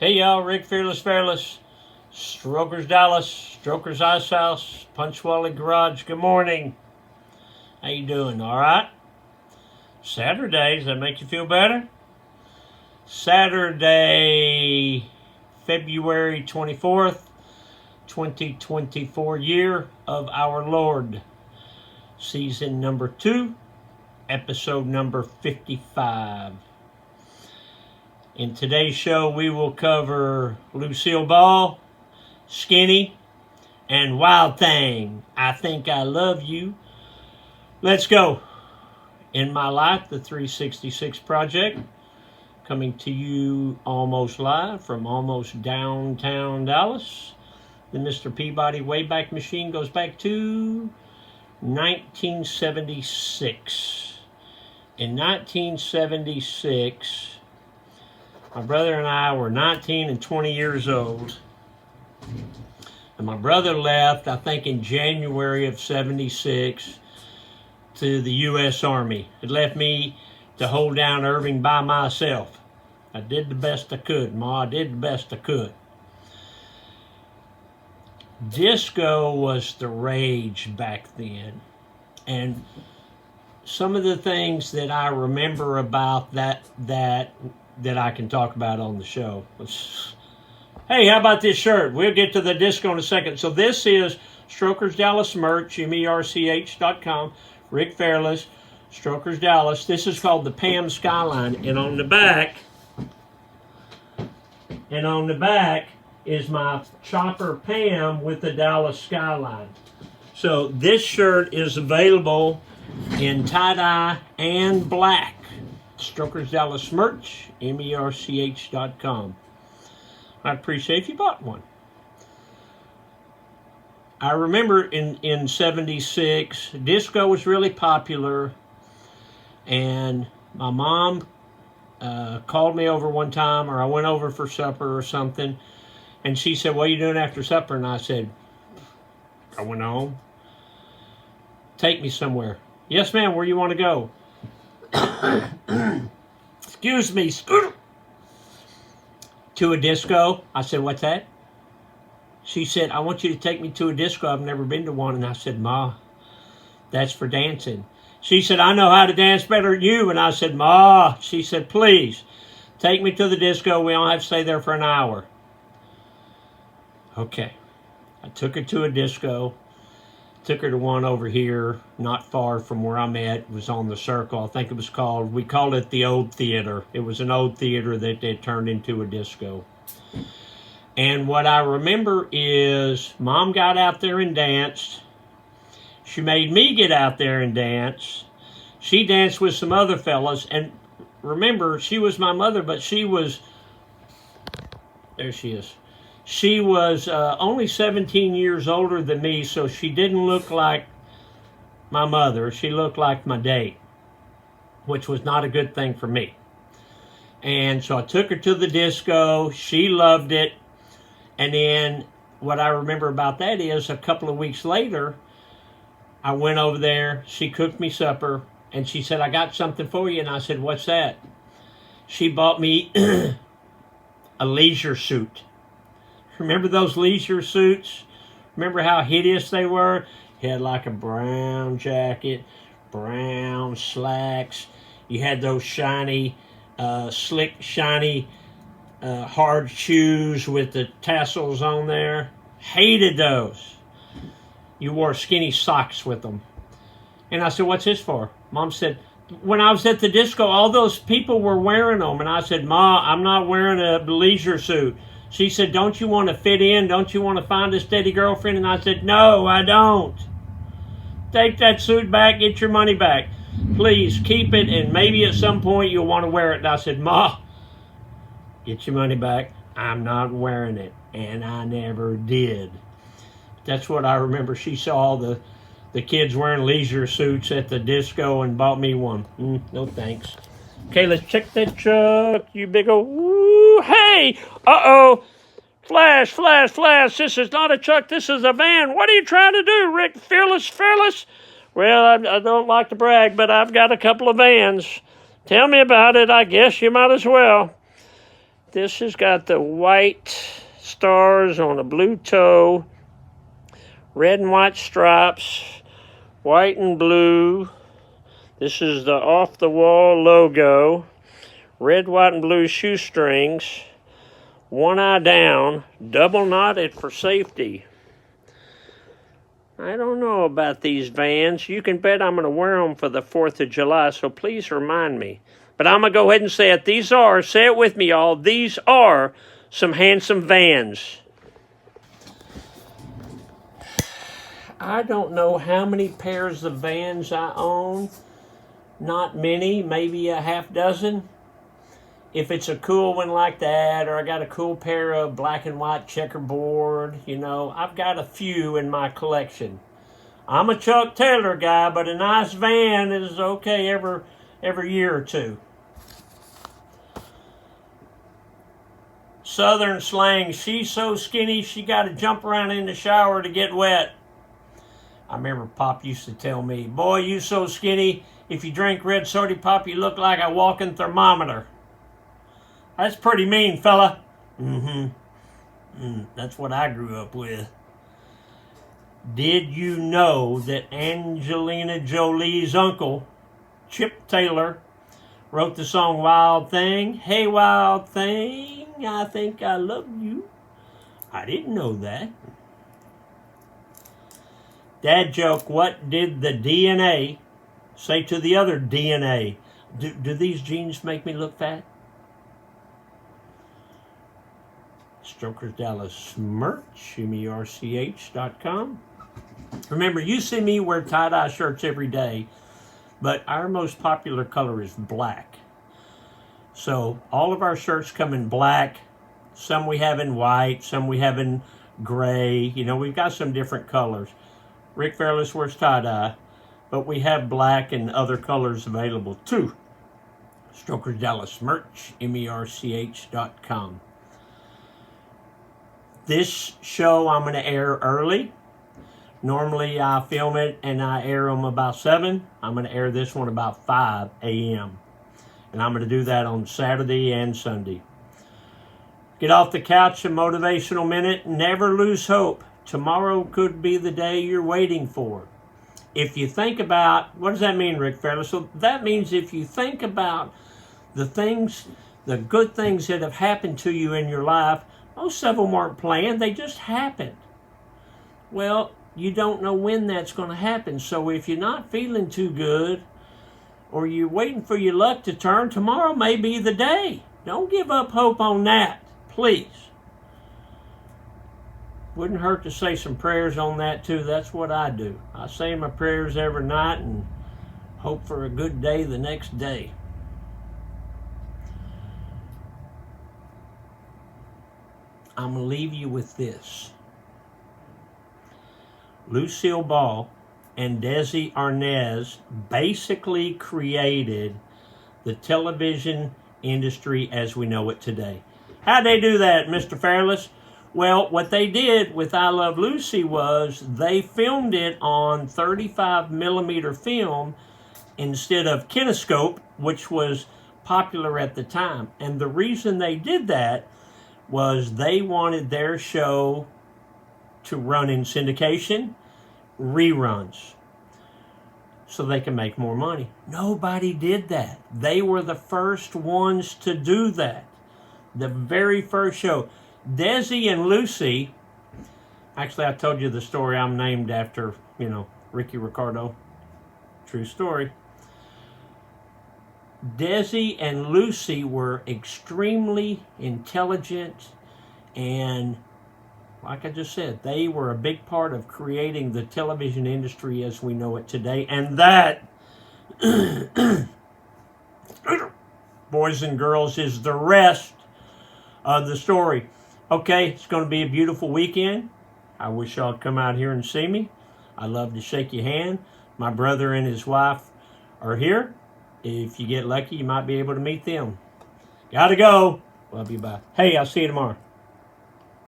Hey y'all, Rick Fearless, Strokers Dallas, Strokers Ice House, Punchwally Garage. Good morning. How you doing? All right? Saturday, does that make you feel better? Saturday, February 24th, 2024, year of our Lord. Season number 2, episode number 55. In today's show, we will cover Lucille Ball, Skinny, and Wild Thing. I Think I Love You. Let's go. In My Life, the 366 Project, coming to you almost live from almost downtown Dallas. The Mr. Peabody Wayback Machine goes back to 1976. In 1976, my brother and I were 19 and 20 years old. And my brother left, I think, in January of 76 to the U.S. Army. It left me to hold down Irving by myself. I did the best I could, Ma. I did the best I could. Disco was the rage back then. And some of the things that I remember about that I can talk about on the show. Hey, how about this shirt? We'll get to the disco in a second. So this is Strokers Dallas merch, merch.com, Rick Fearless, Strokers Dallas. This is called the Pam Skyline. And on the back is my chopper Pam with the Dallas skyline. So this shirt is available in tie-dye and black. Strokers Dallas merch, merch.com. I'd appreciate if you bought one. I remember in 76, disco was really popular, and my mom called me over one time, or I went over for supper or something, and she said, "What are you doing after supper?" And I said, "I went home." "Take me somewhere." "Yes, ma'am, where you want to go?" Excuse me, Scooter. "To a disco." I said, "What's that?" She said, "I want you to take me to a disco. I've never been to one." And I said, "Ma, that's for dancing." She said, "I know how to dance better than you." And I said, "Ma," she said, "please take me to the disco. We don't have to stay there for an hour." Okay. I took her to a disco. Took her to one over here, not far from where I'm at. It was on the Circle. I think it was called, we called it the Old Theater. It was an old theater that they turned into a disco. And what I remember is Mom got out there and danced. She made me get out there and dance. She danced with some other fellas. And remember, she was my mother, but she was, there she is. She was only 17 years older than me, so she didn't look like my mother. She looked like my date, which was not a good thing for me. And so I took her to the disco. She loved it. And then what I remember about that is a couple of weeks later, I went over there. She cooked me supper, and she said, "I got something for you." And I said, "What's that?" She bought me a leisure suit. Remember those leisure suits? Remember how hideous they were? You had like a brown jacket, brown slacks. You had those shiny, slick, shiny, hard shoes with the tassels on there. Hated those. You wore skinny socks with them. And I said, "What's this for?" Mom said, "When I was at the disco, all those people were wearing them." And I said, "Ma, I'm not wearing a leisure suit." She said, "Don't you want to fit in? Don't you want to find a steady girlfriend?" And I said, "No, I don't. Take that suit back, get your money back. Please keep it, and maybe at some point you'll want to wear it." And I said, "Ma, get your money back. I'm not wearing it." And I never did. That's what I remember. She saw the kids wearing leisure suits at the disco and bought me one. No thanks. Okay, let's check that truck, you big old, woo, hey, uh-oh, flash, this is not a truck, this is a van. What are you trying to do, Rick Fearless? Well, I don't like to brag, but I've got a couple of vans. Tell me about it, I guess you might as well. This has got the white stars on a blue toe, red and white stripes, white and blue. This is the off-the-wall logo, red, white, and blue shoestrings, one eye down, double knotted for safety. I don't know about these Vans. You can bet I'm going to wear them for the 4th of July, so please remind me. But I'm going to go ahead and say it. These are, say it with me, y'all, these are some handsome Vans. I don't know how many pairs of Vans I own. Not many, maybe a half dozen. If it's a cool one like that, or I got a cool pair of black and white checkerboard, you know, I've got a few in my collection. I'm a Chuck Taylor guy, but a nice Van is okay every year or two. Southern slang, she's so skinny she got to jump around in the shower to get wet. I remember Pop used to tell me, boy, you so skinny, if you drink red soda pop, you look like a walking thermometer. That's pretty mean, fella. That's what I grew up with. Did you know that Angelina Jolie's uncle, Chip Taylor, wrote the song Wild Thing? Hey, wild thing, I think I love you. I didn't know that. Dad joke, what did the DNA say to the other DNA? Do these genes make me look fat? Strokers Dallas merch, merch.com. Remember, you see me wear tie-dye shirts every day, but our most popular color is black. So all of our shirts come in black. Some we have in white, some we have in gray. You know, we've got some different colors. Rick Fairless wears tie-dye, but we have black and other colors available too. Strokers Dallas merch, merch.com. This show I'm going to air early. Normally I film it and I air them about 7. I'm going to air this one about 5 a.m. And I'm going to do that on Saturday and Sunday. Get off the couch, a motivational minute. Never lose hope. Tomorrow could be the day you're waiting for. If you think about, what does that mean, Rick Fairless? So that means if you think about the things, the good things that have happened to you in your life, most of them weren't planned, they just happened. Well, you don't know when that's going to happen. So if you're not feeling too good, or you're waiting for your luck to turn, tomorrow may be the day. Don't give up hope on that, please. Wouldn't hurt to say some prayers on that too. That's what I do. I say my prayers every night and hope for a good day the next day. I'm going to leave you with this. Lucille Ball and Desi Arnaz basically created the television industry as we know it today. How'd they do that, Mr. Fairless? Well, what they did with I Love Lucy was they filmed it on 35 millimeter film instead of kinescope, which was popular at the time. And the reason they did that was they wanted their show to run in syndication, reruns, so they can make more money. Nobody did that. They were the first ones to do that. The very first show. Desi and Lucy, actually I told you the story, I'm named after, Ricky Ricardo. True story. Desi and Lucy were extremely intelligent, and like I just said, they were a big part of creating the television industry as we know it today. And that, boys and girls, is the rest of the story. Okay, it's going to be a beautiful weekend. I wish y'all would come out here and see me. I'd love to shake your hand. My brother and his wife are here. If you get lucky, you might be able to meet them. Gotta go. Love you, bye. Hey, I'll see you tomorrow.